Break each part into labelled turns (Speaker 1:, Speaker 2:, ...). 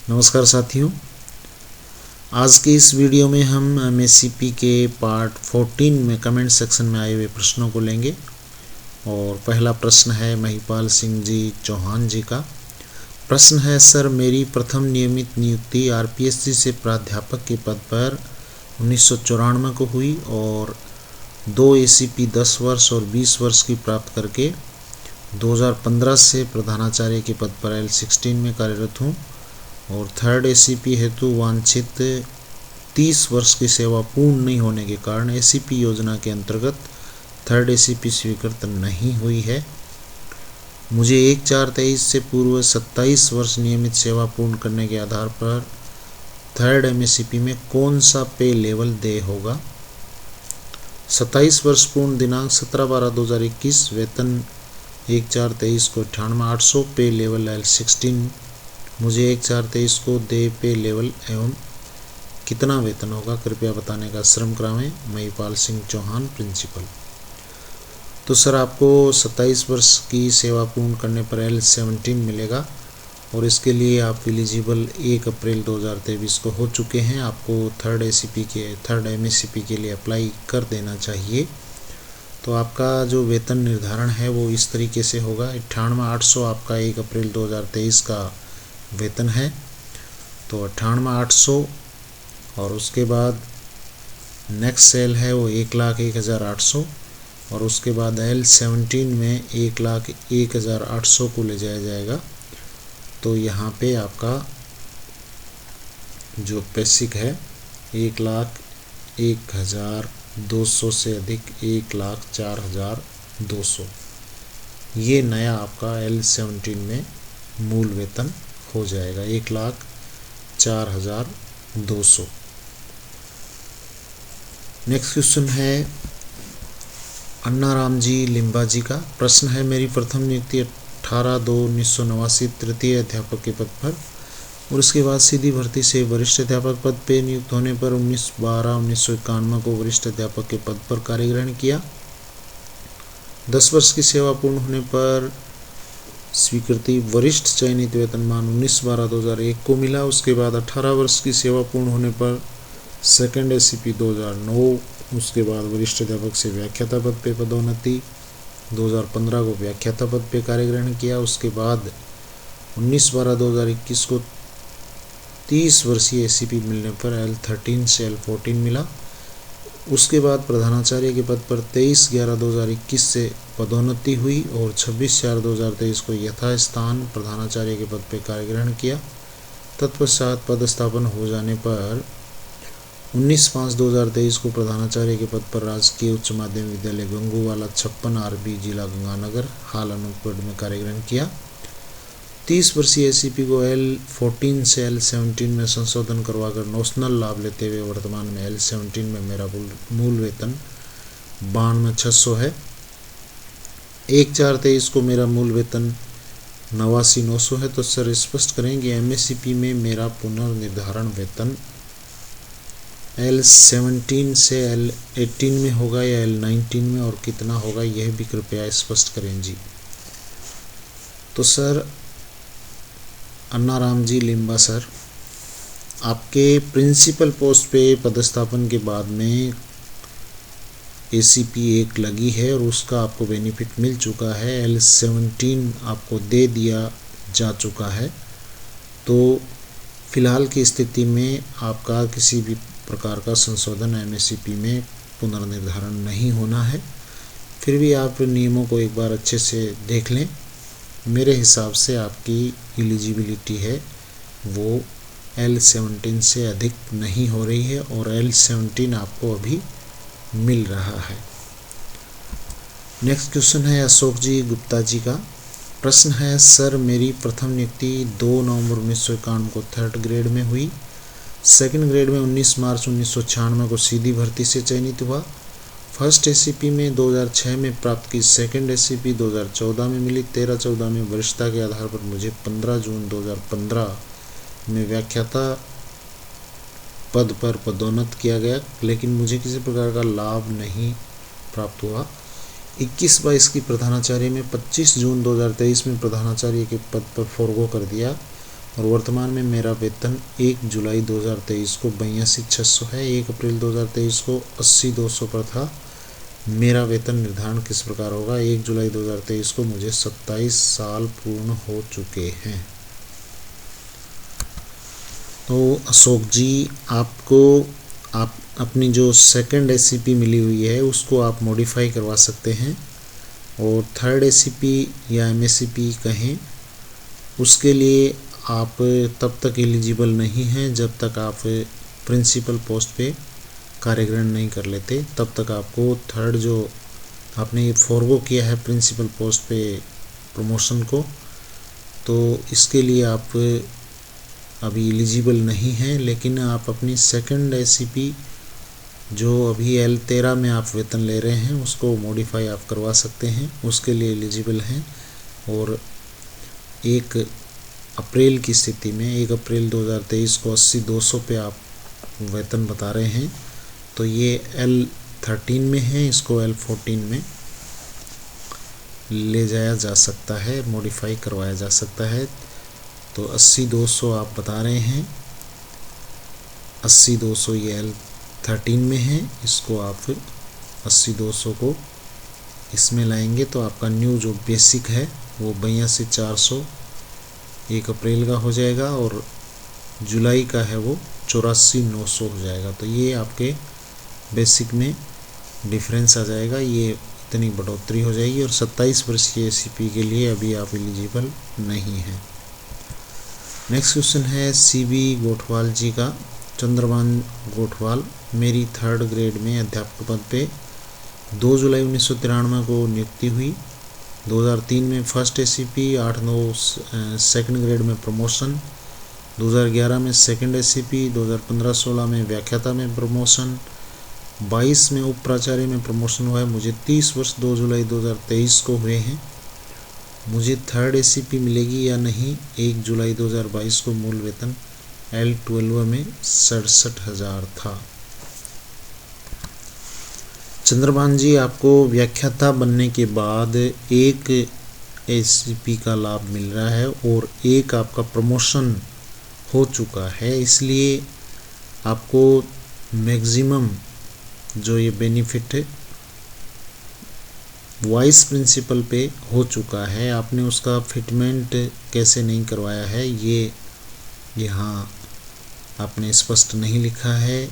Speaker 1: नमस्कार साथियों, आज के इस वीडियो में हम एमएससीपी के पार्ट 14 में कमेंट सेक्शन में आए हुए प्रश्नों को लेंगे। और पहला प्रश्न है महिपाल सिंह जी चौहान जी का। प्रश्न है, सर मेरी प्रथम नियमित नियुक्ति आरपीएससी से प्राध्यापक के पद पर 1994 को हुई और 2 एसीपी 10 वर्ष और 20 वर्ष की प्राप्त करके 2015 से प्रधानाचार्य के पद पर L16 में कार्यरत हूँ और थर्ड एसीपी हेतु वांछित 30 वर्ष की सेवा पूर्ण नहीं होने के कारण एसीपी योजना के अंतर्गत थर्ड एसीपी स्वीकृत नहीं हुई है। मुझे 1/4/23 से पूर्व 27 वर्ष नियमित सेवा पूर्ण करने के आधार पर थर्ड एमएससीपी में कौन सा पे लेवल दे होगा। 27 वर्ष पूर्ण दिनांक 17/12/2021, वेतन 1/4/23 को 98,800, पे लेवल L16। मुझे 1/4/23 को दे पे लेवल एवं कितना वेतन होगा कृपया बताने का श्रम करावें। महिपाल सिंह चौहान, प्रिंसिपल। तो सर आपको 27 वर्ष की सेवा पूर्ण करने पर L17 मिलेगा और इसके लिए आप एलिजिबल 1 अप्रैल 2023 को हो चुके हैं। आपको थर्ड एमएससीपी के लिए अप्लाई कर देना चाहिए। तो आपका जो वेतन निर्धारण है वो इस तरीके से होगा। 98,800 आपका 1 अप्रैल 2023 का वेतन है। तो 98,800 और उसके बाद नेक्स्ट सेल है वो 1,01,800 और उसके बाद L17 में 1,01,800 को ले जाया जाएगा। तो यहाँ पे आपका जो बेसिक है 1,01,200 से अधिक 1,04,200, ये नया आपका L17 में मूल वेतन हो जाएगा 1,04,200। नेक्स्ट क्वेश्चन है अन्नाराम जी लिम्बा जी का। प्रश्न है, मेरी प्रथम नियुक्ति 18/2/1989 तृतीय अध्यापक के पद पर और उसके बाद सीधी भर्ती से वरिष्ठ अध्यापक पद पे नियुक्त होने पर 19/12/1991 को वरिष्ठ अध्यापक के पद पर कार्य ग्रहण किया। 10 वर्ष की सेवा पूर्ण होने पर स्वीकृति वरिष्ठ चयनित वेतनमान 19/12/2001 को मिला। उसके बाद 18 वर्ष की सेवा पूर्ण होने पर सेकंड एसीपी 2009, उसके बाद वरिष्ठ अध्यापक से व्याख्याता पद पे पदोन्नति, 2015 को व्याख्याता पद पे कार्य ग्रहण किया। उसके बाद 19/12/2021 को 30 वर्षीय एसीपी मिलने पर L13 से L14 मिला। उसके बाद प्रधानाचार्य के पद पर 23/11/2021 से पदोन्नति हुई और 26/4/2023 को यथास्थान प्रधानाचार्य के पद पर कार्य ग्रहण किया। तत्पश्चात पदस्थापन हो जाने पर 19/5/2023 को प्रधानाचार्य के पद पर राजकीय उच्च माध्यमिक विद्यालय गंगूवाला 56 आरबी जिला गंगानगर हाल अनूपगढ़ में कार्य ग्रहण किया। 30 वर्षीय एसीपी को L14 से L17 में संशोधन करवाकर नोशनल लाभ लेते हुए वर्तमान में L17 में मेरा मूल वेतन 92,600 है। 1/4/23 को मेरा मूल वेतन 89,900 है। तो सर स्पष्ट करें कि एमएससीपी में मेरा पुनर्निर्धारण वेतन L17 से L18 में होगा या L19 में, और कितना होगा यह भी कृपया स्पष्ट करें जी। तो सर अन्नाराम जी लिम्बा सर, आपके प्रिंसिपल पोस्ट पे पदस्थापन के बाद में एसीपी 1 लगी है और उसका आपको बेनिफिट मिल चुका है। L17 आपको दे दिया जा चुका है। तो फिलहाल की स्थिति में आपका किसी भी प्रकार का संशोधन एमएससीपी में पुनर्निर्धारण नहीं होना है। फिर भी आप नियमों को एक बार अच्छे से देख लें। मेरे हिसाब से आपकी एलिजिबिलिटी है वो L17 से अधिक नहीं हो रही है और L17 आपको अभी मिल रहा है। नेक्स्ट क्वेश्चन है अशोक जी गुप्ता जी का। प्रश्न है, सर मेरी प्रथम नियुक्ति 2 नवंबर 1991 को थर्ड ग्रेड में हुई। सेकंड ग्रेड में 19 मार्च 1996 को सीधी भर्ती से चयनित हुआ। फर्स्ट एसीपी में 2006 में प्राप्त की। सेकंड एसीपी 2014 में मिली। 13-14 में वरिष्ठता के आधार पर मुझे 15 जून 2015 में व्याख्याता पद पर पदोन्नत किया गया, लेकिन मुझे किसी प्रकार का लाभ नहीं प्राप्त हुआ। 21-22 की प्रधानाचार्य में 25 जून 2023 में प्रधानाचार्य के पद पर फॉरगो कर दिया और वर्तमान में मेरा वेतन 1 जुलाई 2023 को 82,600 है। 1 अप्रैल 2023 को 80,200 पर था। मेरा वेतन निर्धारण किस प्रकार होगा? 1 जुलाई 2023 को मुझे 27 साल पूर्ण हो चुके हैं। तो अशोक जी, आपको आप अपनी जो सेकंड एससीपी मिली हुई है उसको आप मॉडिफाई करवा सकते हैं, और थर्ड एससीपी या एमएससीपी कहें, उसके लिए आप तब तक एलिजिबल नहीं हैं जब तक आप प्रिंसिपल पोस्ट पे कार्य ग्रहण नहीं कर लेते। तब तक आपको थर्ड जो आपने फॉरगो किया है प्रिंसिपल पोस्ट पे प्रमोशन को, तो इसके लिए आप अभी एलिजिबल नहीं हैं। लेकिन आप अपनी सेकंड एससीपी जो अभी L13 में आप वेतन ले रहे हैं उसको मॉडिफाई आप करवा सकते हैं, उसके लिए एलिजिबल हैं। और 1 अप्रैल की स्थिति में 1 अप्रैल 2023 को 80,200 पे आप वेतन बता रहे हैं, तो ये L13 में है, इसको L14 में ले जाया जा सकता है, मॉडिफाई करवाया जा सकता है। तो 80,200 आप बता रहे हैं, 80,200 ये L13 में है, इसको आप 80,200 को इसमें लाएंगे तो आपका न्यू जो बेसिक है वो 82,400 1 अप्रैल का हो जाएगा, और जुलाई का है वो 84,900 हो जाएगा। तो ये आपके बेसिक में डिफरेंस आ जाएगा, ये इतनी बढ़ोतरी हो जाएगी। और 27 वर्षीय एससीपी के लिए अभी आप एलिजिबल नहीं हैं। नेक्स्ट क्वेश्चन है सीबी गोठवाल जी का। चंद्रभान गोठवाल, मेरी 3rd ग्रेड में अध्यापक पद पे 2 जुलाई 1993 को नियुक्ति हुई। 2003 में फर्स्ट एससीपी, 8-9 सेकंड ग्रेड में प्रमोशन, 2011 में सेकंड एससीपी, 2015-16 में व्याख्याता में प्रमोशन, 22 में उप प्राचार्य में प्रमोशन हुआ है। मुझे 30 वर्ष 2 जुलाई 2023 को हुए हैं। मुझे 3rd एससीपी मिलेगी या नहीं? 1 जुलाई 2022 को मूल वेतन L12 में 67,000 था। चंद्रभान जी, आपको व्याख्याता बनने के बाद 1 एससीपी का लाभ मिल रहा है और 1 आपका प्रमोशन हो चुका है, इसलिए आपको मैक्सिमम जो ये बेनिफिट वाइस प्रिंसिपल पे हो चुका है। आपने उसका फिटमेंट कैसे नहीं करवाया है ये यहाँ आपने स्पष्ट नहीं लिखा है।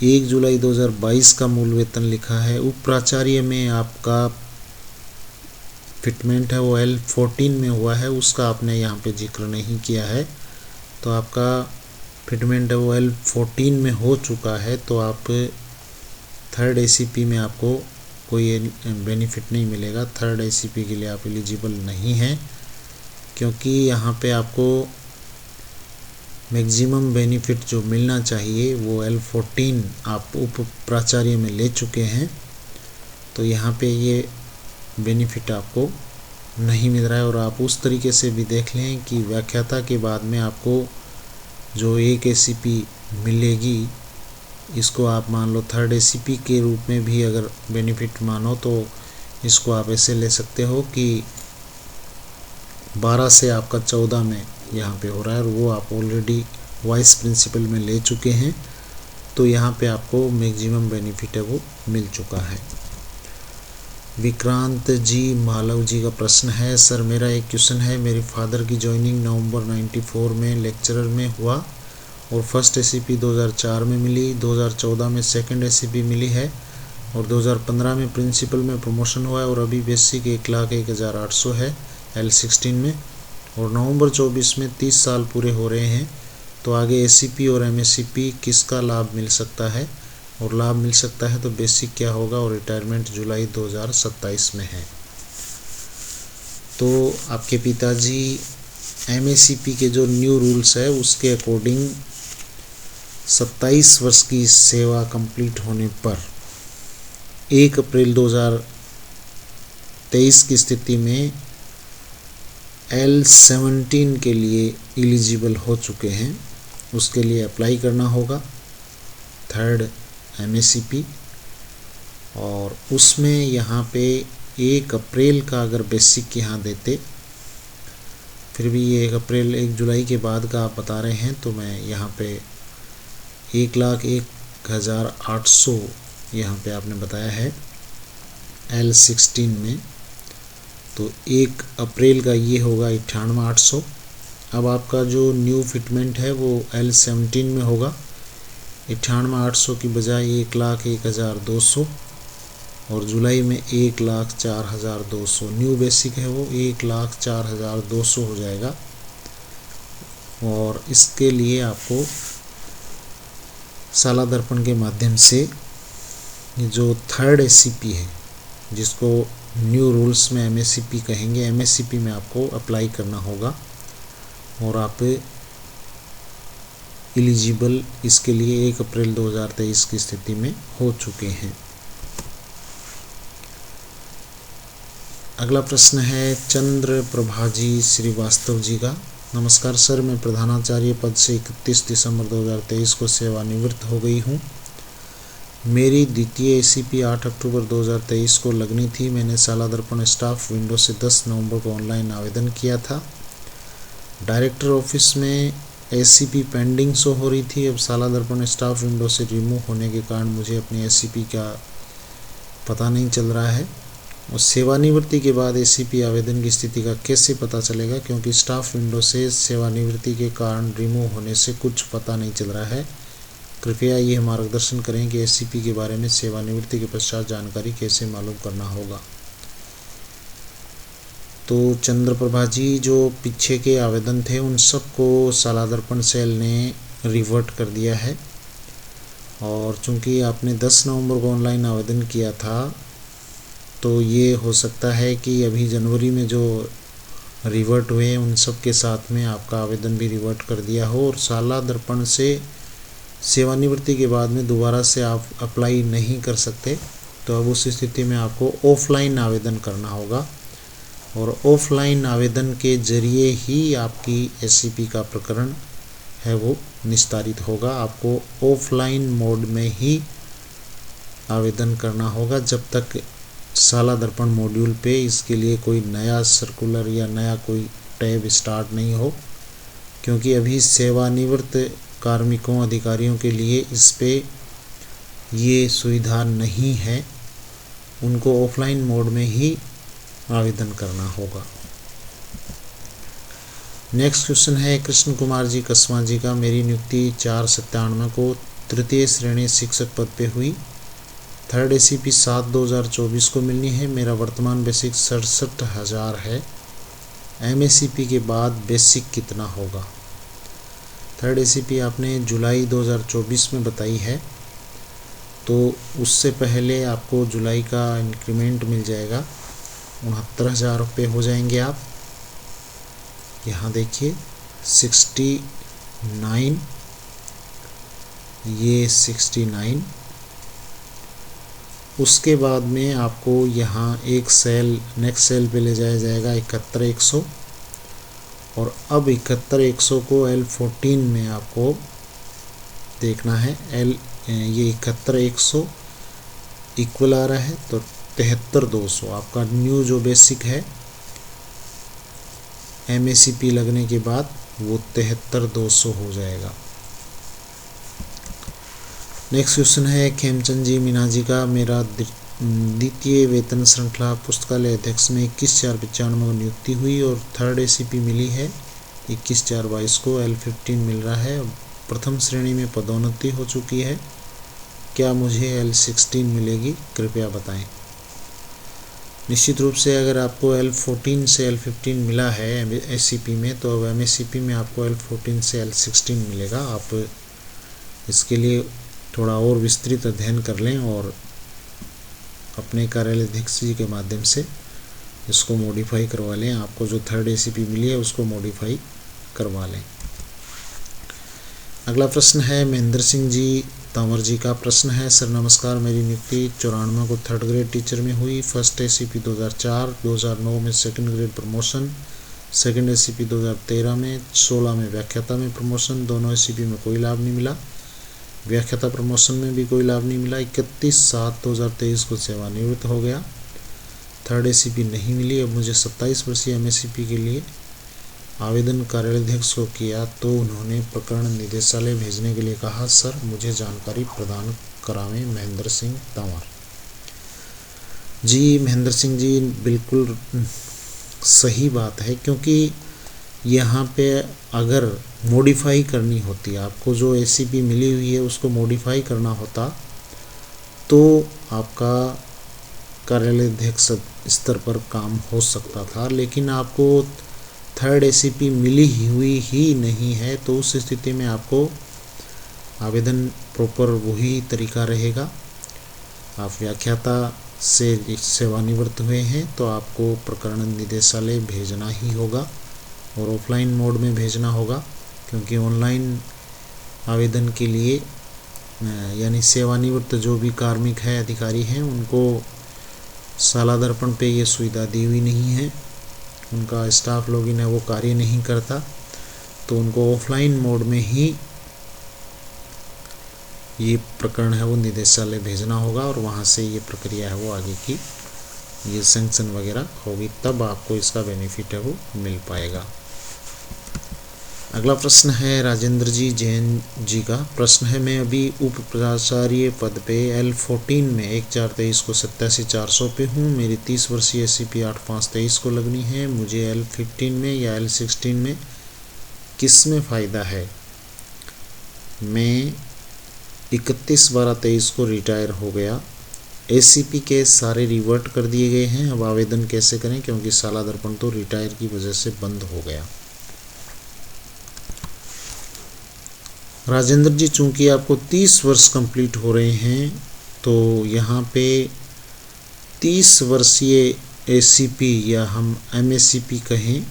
Speaker 1: 1 जुलाई 2022 का मूल वेतन लिखा है। उप प्राचार्य में आपका फिटमेंट है वो L14 में हुआ है, उसका आपने यहाँ पे जिक्र नहीं किया है। तो आपका फिटमेंट है वो L14 में हो चुका है, तो आप 3rd एससीपी में आपको कोई बेनिफिट नहीं मिलेगा। 3rd एससीपी के लिए आप एलिजिबल नहीं हैं, क्योंकि यहाँ पे आपको मैक्सिमम बेनिफिट जो मिलना चाहिए वो L14 आप उप प्राचार्य में ले चुके हैं। तो यहाँ पे ये बेनिफिट आपको नहीं मिल रहा है। और आप उस तरीके से भी देख लें कि व्याख्याता के बाद में आपको जो 1 एससीपी मिलेगी, इसको आप मान लो 3rd एससीपी के रूप में भी अगर बेनिफिट मानो तो इसको आप ऐसे ले सकते हो कि 12 से आपका 14 में यहाँ पे हो रहा है, और वो आप ऑलरेडी वाइस प्रिंसिपल में ले चुके हैं। तो यहाँ पे आपको मैक्सिमम बेनिफिट है वो मिल चुका है। विक्रांत जी मालव जी का प्रश्न है, सर मेरा एक क्वेश्चन है। मेरे फादर की जॉइनिंग नवंबर 94 में लेक्चरर में हुआ और फर्स्ट एससीपी 2004 में मिली, 2014 में सेकंड एससीपी मिली है और 2015 में प्रिंसिपल में प्रमोशन हुआ है, और अभी बेसिक 1,01,800 है L16 में, और नवंबर 24 में 30 साल पूरे हो रहे हैं। तो आगे एससीपी और एमएससीपी किसका लाभ मिल सकता है? और लाभ मिल सकता है तो बेसिक क्या होगा, और रिटायरमेंट जुलाई 2027 में है। तो आपके पिताजी एमएससीपी के जो न्यू रूल्स है उसके अकॉर्डिंग 27 वर्ष की सेवा कंप्लीट होने पर 1 अप्रैल 2023 की स्थिति में L17 के लिए एलिजिबल हो चुके हैं। उसके लिए अप्लाई करना होगा 3rd एमएससीपी, और उसमें यहाँ पे 1 अप्रैल का अगर बेसिक यहाँ देते, फिर भी ये 1 जुलाई के बाद का आप बता रहे हैं, तो मैं यहाँ पे 1,01,800 यहाँ पे आपने बताया है L16 में, तो 1 अप्रैल का ये होगा 98,800। अब आपका जो न्यू फिटमेंट है वो L17 में होगा, 98,800 की बजाय 1,01,200 और जुलाई में 1,04,200। न्यू बेसिक है वो 1,04,200 हो जाएगा। और इसके लिए आपको साला दर्पण के माध्यम से जो थर्ड एससीपी है, जिसको न्यू रूल्स में एमएससीपी कहेंगे, एमएससीपी में आपको अप्लाई करना होगा और आप एलिजिबल इसके लिए 1 अप्रैल 2023 की स्थिति में हो चुके हैं। अगला प्रश्न है चंद्र प्रभाजी श्रीवास्तव जी का। नमस्कार सर, मैं प्रधानाचार्य पद से 31 दिसंबर 2023 को सेवानिवृत्त हो गई हूँ। मेरी द्वितीय एसीपी 8 अक्टूबर 2023 को लगनी थी। मैंने साला दर्पण स्टाफ विंडो से 10 नवंबर को ऑनलाइन आवेदन किया था। डायरेक्टर ऑफिस में एसीपी पेंडिंग शो हो रही थी। अब साला दर्पण स्टाफ विंडो से रिमूव होने के कारण मुझे अपनी एसीपी का पता नहीं चल रहा है। और सेवानिवृत्ति के बाद एसीपी आवेदन की स्थिति का कैसे पता चलेगा, क्योंकि स्टाफ विंडो से सेवानिवृत्ति के कारण रिमूव होने से कुछ पता नहीं चल रहा है। कृपया ये मार्गदर्शन करें कि एसीपी के बारे में सेवानिवृत्ति के पश्चात जानकारी कैसे मालूम करना होगा। तो चंद्रप्रभा जी, जो पीछे के आवेदन थे उन सबको साला दर्पण सेल ने रिवर्ट कर दिया है। और चूंकि आपने 10 नवंबर को ऑनलाइन आवेदन किया था, तो ये हो सकता है कि अभी जनवरी में जो रिवर्ट हुए उन सब के साथ में आपका आवेदन भी रिवर्ट कर दिया हो और साला दर्पण से सेवानिवृत्ति के बाद में दोबारा से आप अप्लाई नहीं कर सकते। तो अब उस स्थिति में आपको ऑफलाइन आवेदन करना होगा और ऑफलाइन आवेदन के जरिए ही आपकी एससीपी का प्रकरण है वो निस्तारित होगा। आपको ऑफलाइन मोड में ही आवेदन करना होगा जब तक साला दर्पण मॉड्यूल पे इसके लिए कोई नया सर्कुलर या नया कोई टैब स्टार्ट नहीं हो, क्योंकि अभी सेवानिवृत्त कार्मिकों अधिकारियों के लिए इस पे ये सुविधा नहीं है। उनको ऑफलाइन मोड में ही आवेदन करना होगा। नेक्स्ट क्वेश्चन है कृष्ण कुमार जी कसवा जी का। मेरी नियुक्ति 4/97 को तृतीय श्रेणी शिक्षक पद पे हुई। थर्ड एसीपी 7/2024 को मिलनी है। मेरा वर्तमान बेसिक 67,000 है। एमएसीपी के बाद बेसिक कितना होगा? थर्ड एसीपी आपने जुलाई 2024 में बताई है, तो उससे पहले आपको जुलाई का इंक्रीमेंट मिल जाएगा। 69,000 रुपये हो जाएंगे। आप यहाँ देखिए 69, ये 69। उसके बाद में आपको यहाँ एक सेल नेक्स्ट सेल पे ले जाया जाएगा 71,100 और अब 71,100 को L14 में आपको देखना है। ये 71,100 इक्वल आ रहा है, तो 73,200 आपका न्यू जो बेसिक है एमएसीपी लगने के बाद वो 73,200 हो जाएगा। नेक्स्ट क्वेश्चन है खेमचंद जी मीना जी का। मेरा द्वितीय वेतन श्रृंखला पुस्तकालय अध्यक्ष में 21/4/95 को नियुक्ति हुई और थर्ड एसीपी मिली है 21/4/22 को। L15 मिल रहा है। प्रथम श्रेणी में पदोन्नति हो चुकी है। क्या मुझे L16 मिलेगी? कृपया बताएं। निश्चित रूप से अगर आपको L14 से L15 मिला है एससीपी में, तो अब एमएससीपी में आपको L14 से L16 मिलेगा। आप इसके लिए थोड़ा और विस्तृत अध्ययन कर लें और अपने कार्यालय अध्यक्ष जी के माध्यम से इसको मॉडिफाई करवा लें। आपको जो थर्ड एसीपी मिली है उसको मॉडिफाई करवा लें। अगला प्रश्न है महेंद्र सिंह जी तंवर जी का। प्रश्न है सर नमस्कार, मेरी नियुक्ति 94 को थर्ड ग्रेड टीचर में हुई। फर्स्ट एसीपी 2004, 2009 में second grade promotion, second ACP 2013 में, 16 में व्याख्याता में प्रमोशन। दोनों एसीपी में कोई लाभ नहीं मिला। व्याख्याता प्रमोशन में भी कोई लाभ नहीं मिला। 31/7/2023 को सेवानिवृत्त हो गया। थर्ड एसीपी नहीं मिली। अब मुझे 27 वर्षीय एमएससीपी के लिए आवेदन कार्यालयाध्यक्ष को किया तो उन्होंने प्रकरण निदेशालय भेजने के लिए कहा। सर मुझे जानकारी प्रदान करावें। महेंद्र सिंह तंवर। जी महेंद्र सिंह जी, बिल्कुल सही बात है, क्योंकि यहाँ पे अगर मॉडिफाई करनी होती है, आपको जो एसीपी मिली हुई है उसको मॉडिफाई करना होता तो आपका कार्यालयाध्यक्ष स्तर पर काम हो सकता था, लेकिन आपको थर्ड एसीपी मिली हुई ही नहीं है, तो उस स्थिति में आपको आवेदन प्रॉपर वही तरीका रहेगा। आप व्याख्याता से सेवानिवृत्त हुए हैं तो आपको प्रकरण निदेशालय भेजना ही होगा और ऑफलाइन मोड में भेजना होगा, क्योंकि ऑनलाइन आवेदन के लिए यानी सेवानिवृत्त जो भी कार्मिक है, अधिकारी हैं, उनको साला दर्पण पे ये सुविधा दी हुई नहीं है। उनका स्टाफ लॉगिन है वो कार्य नहीं करता, तो उनको ऑफलाइन मोड में ही ये प्रकरण है वो निदेशालय भेजना होगा और वहाँ से ये प्रक्रिया है वो आगे की ये सैंक्शन वगैरह होगी, तब आपको इसका बेनिफिट है वो मिल पाएगा। अगला प्रश्न है राजेंद्र जी जैन जी का। प्रश्न है, मैं अभी उप प्राचार्य पद पे L14 में 1/4/23 को 87,400 पे हूँ। मेरी 30 वर्षीय SCP 8/5/23 को लगनी है। मुझे L15 में या L16 में किस में फ़ायदा है? मैं 31/12/23 को रिटायर हो गया। ACP के सारे रिवर्ट कर दिए गए हैं। अब आवेदन कैसे करें, क्योंकि साला दर्पण तो रिटायर की वजह से बंद हो गया। राजेंद्र जी, चूंकि आपको 30 वर्ष कंप्लीट हो रहे हैं तो यहाँ पे 30 वर्षीय ACP या हम MACP कहें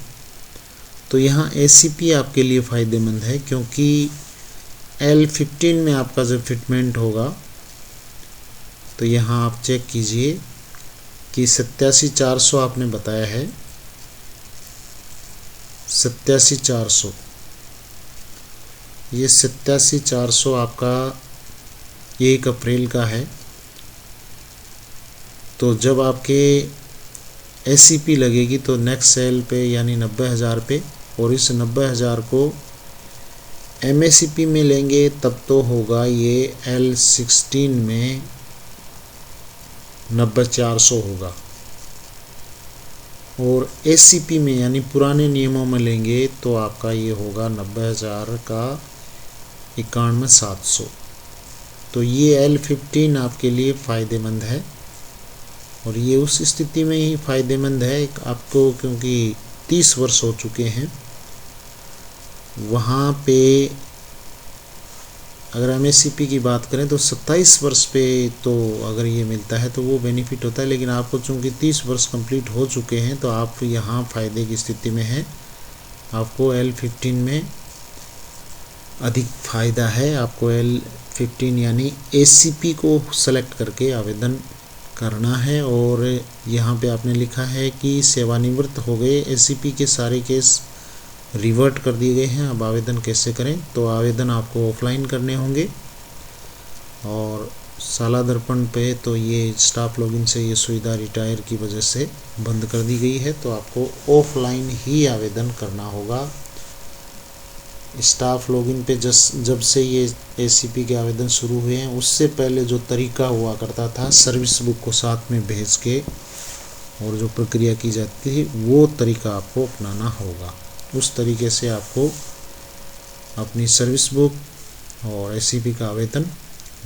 Speaker 1: तो यहाँ ACP आपके लिए फ़ायदेमंद है, क्योंकि L15 में आपका जब फिटमेंट होगा तो यहाँ आप चेक कीजिए कि 87,400 आपने बताया है। 87,400, ये 87,400 आपका 1 अप्रैल का है। तो जब आपके ACP लगेगी तो नेक्स्ट सेल पे यानी 90,000 पे, और इस 90,000 को MACP में लेंगे तब तो होगा ये L16 में 90,400 होगा, और ACP में यानी पुराने नियमों में लेंगे तो आपका ये होगा 90,000 का 91,700। तो ये L15 आपके लिए फ़ायदेमंद है, और ये उस स्थिति में ही फ़ायदेमंद है आपको, क्योंकि 30 वर्ष हो चुके हैं। वहाँ पे अगर MACP की बात करें तो 27 वर्ष पे तो अगर ये मिलता है तो वो बेनिफिट होता है, लेकिन आपको चूँकि 30 वर्ष कंप्लीट हो चुके हैं तो आप यहाँ फ़ायदे की स्थिति में हैं। आपको L15 में अधिक फ़ायदा है। आपको L15 यानी ACP को सेलेक्ट करके आवेदन करना है, और यहाँ पे आपने लिखा है कि सेवानिवृत्त हो गए, ACP के सारे केस रिवर्ट कर दिए गए हैं। अब आवेदन कैसे करें? तो आवेदन आपको ऑफलाइन करने होंगे, और साला दर्पण पे तो ये स्टाफ लॉगिन से ये सुविधा रिटायर की वजह से बंद कर दी गई है, तो आपको ऑफलाइन ही आवेदन करना होगा। स्टाफ लॉगिन पे जब से ये ACP के आवेदन शुरू हुए हैं उससे पहले जो तरीका हुआ करता था सर्विस बुक को साथ में भेज के और जो प्रक्रिया की जाती थी वो तरीका आपको अपनाना होगा। उस तरीके से आपको अपनी सर्विस बुक और ACP का आवेदन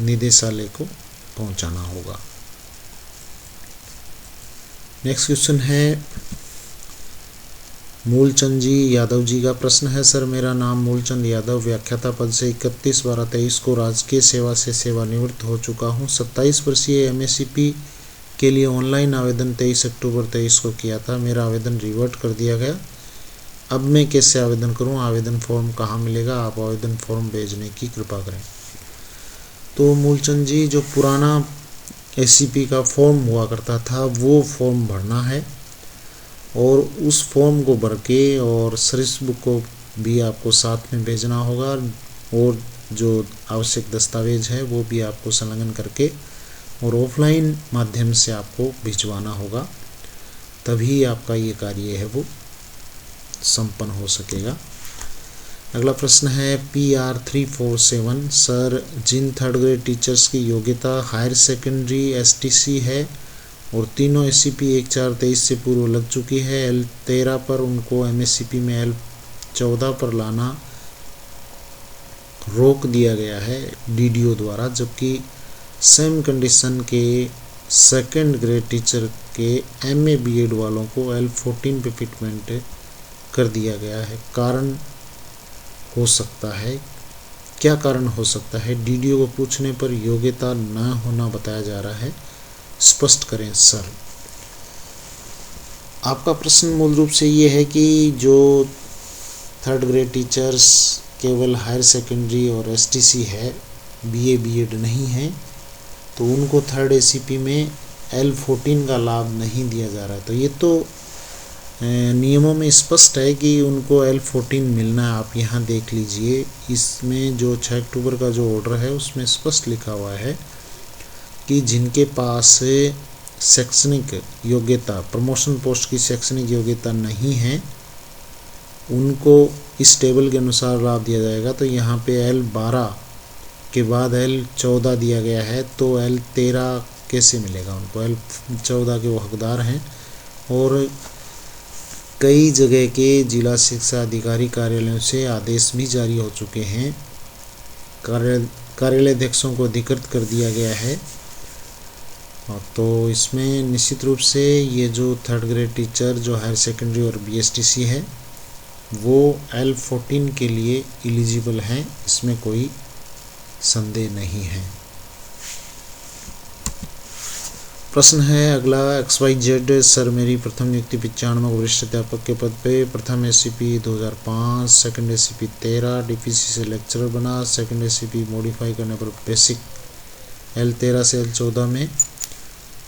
Speaker 1: निदेशालय को पहुंचाना होगा। नेक्स्ट क्वेश्चन है मूलचंद जी यादव जी का। प्रश्न है, सर मेरा नाम मूलचंद यादव व्याख्याता पद से 31/12/23 को राजकीय सेवा से सेवानिवृत्त हो चुका हूं। 27 वर्षीय MACP के लिए ऑनलाइन आवेदन 23 अक्टूबर 23 को किया था। मेरा आवेदन रिवर्ट कर दिया गया। अब मैं कैसे आवेदन करूं? आवेदन फॉर्म कहाँ मिलेगा? आप आवेदन फॉर्म भेजने की कृपा करें। तो मूलचंद जी, जो पुराना ACP का फॉर्म हुआ करता था वो फॉर्म भरना है, और उस फॉर्म को भर के और सर्विस बुक को भी आपको साथ में भेजना होगा, और जो आवश्यक दस्तावेज है वो भी आपको संलग्न करके और ऑफलाइन माध्यम से आपको भिजवाना होगा, तभी आपका ये कार्य है वो संपन्न हो सकेगा। अगला प्रश्न है PR347, सर जिन थर्ड ग्रेड टीचर्स की योग्यता हायर सेकेंडरी STC है और तीनों SCP 1423 से पूर्व लग चुकी है, L13 पर उनको MSCP में L14 पर लाना रोक दिया गया है DDO द्वारा, जबकि सेम कंडीशन के सेकंड ग्रेड टीचर के MA BEd वालों को L14 पे फिटमेंट कर दिया गया है। कारण हो सकता है, क्या कारण हो सकता है? DDO को पूछने पर योग्यता न होना बताया जा रहा है, स्पष्ट करें सर। आपका प्रश्न मूल रूप से ये है कि जो थर्ड ग्रेड टीचर्स केवल हायर सेकेंडरी और STC है, BA BEd नहीं है, तो उनको थर्ड ACP में L14 का लाभ नहीं दिया जा रहा है। तो ये तो नियमों में स्पष्ट है कि उनको L14 मिलना है। आप यहाँ देख लीजिए, इसमें जो 6 अक्टूबर का जो ऑर्डर है उसमें स्पष्ट लिखा हुआ है कि जिनके पास शैक्षणिक योग्यता, प्रमोशन पोस्ट की शैक्षणिक योग्यता नहीं है, उनको इस टेबल के अनुसार लाभ दिया जाएगा। तो यहाँ पे L12 के बाद L14 दिया गया है, तो L13 कैसे मिलेगा उनको? L14 के वो हकदार हैं। और कई जगह के जिला शिक्षा अधिकारी कार्यालयों से आदेश भी जारी हो चुके हैं, कार्यालय अध्यक्षों को अधिकृत कर दिया गया है। तो इसमें निश्चित रूप से ये जो थर्ड ग्रेड टीचर जो हायर सेकेंडरी और BSTC है वो L14 के लिए एलिजिबल हैं, इसमें कोई संदेह नहीं है। प्रश्न है अगला XYZ, सर मेरी प्रथम नियुक्ति 95 वरिष्ठ अध्यापक के पद पे, प्रथम SCP 2005, सेकंड SCP 13, DPC से लेक्चरर बना, सेकंड SCP मॉडिफाई करने पर बेसिक L13 से L14 में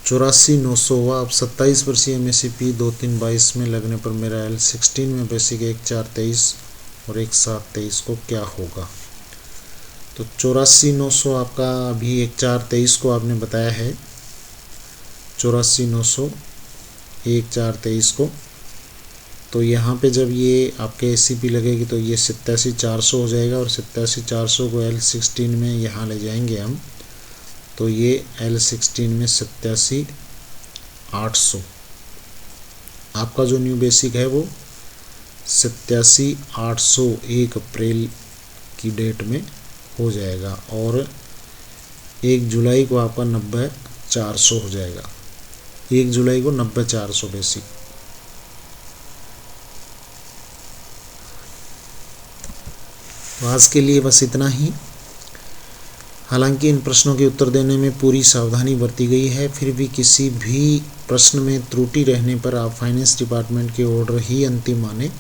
Speaker 1: 84,900 हुआ। अब 27 वर्षीय MSCP 2322 में लगने पर मेरा L16 में बेसिक 1423 और 1723 को क्या होगा? तो 84,900 आपका अभी 1423 को आपने बताया है, 84,900 1423 को। तो यहाँ पे जब ये आपके SCP लगेगी तो ये 87,400 हो जाएगा और 87,400 को L16 में यहाँ ले जाएंगे हम, तो ये L16 में 87,800। आपका जो न्यू बेसिक है वो 87,800 1 अप्रैल की डेट में हो जाएगा और 1 जुलाई को आपका 90,400 हो जाएगा। 1 जुलाई को 90,400 बेसिक। तो आज के लिए बस इतना ही। हालांकि इन प्रश्नों के उत्तर देने में पूरी सावधानी बरती गई है, फिर भी किसी भी प्रश्न में त्रुटि रहने पर आप फाइनेंस डिपार्टमेंट के ऑर्डर ही अंतिम माने।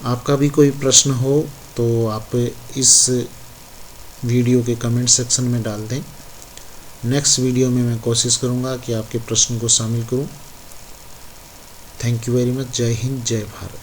Speaker 1: आपका भी कोई प्रश्न हो तो आप इस वीडियो के कमेंट सेक्शन में डाल दें। नेक्स्ट वीडियो में मैं कोशिश करूंगा कि आपके प्रश्न को शामिल करूं। Thank you very much. जय हिंद, जय भारत।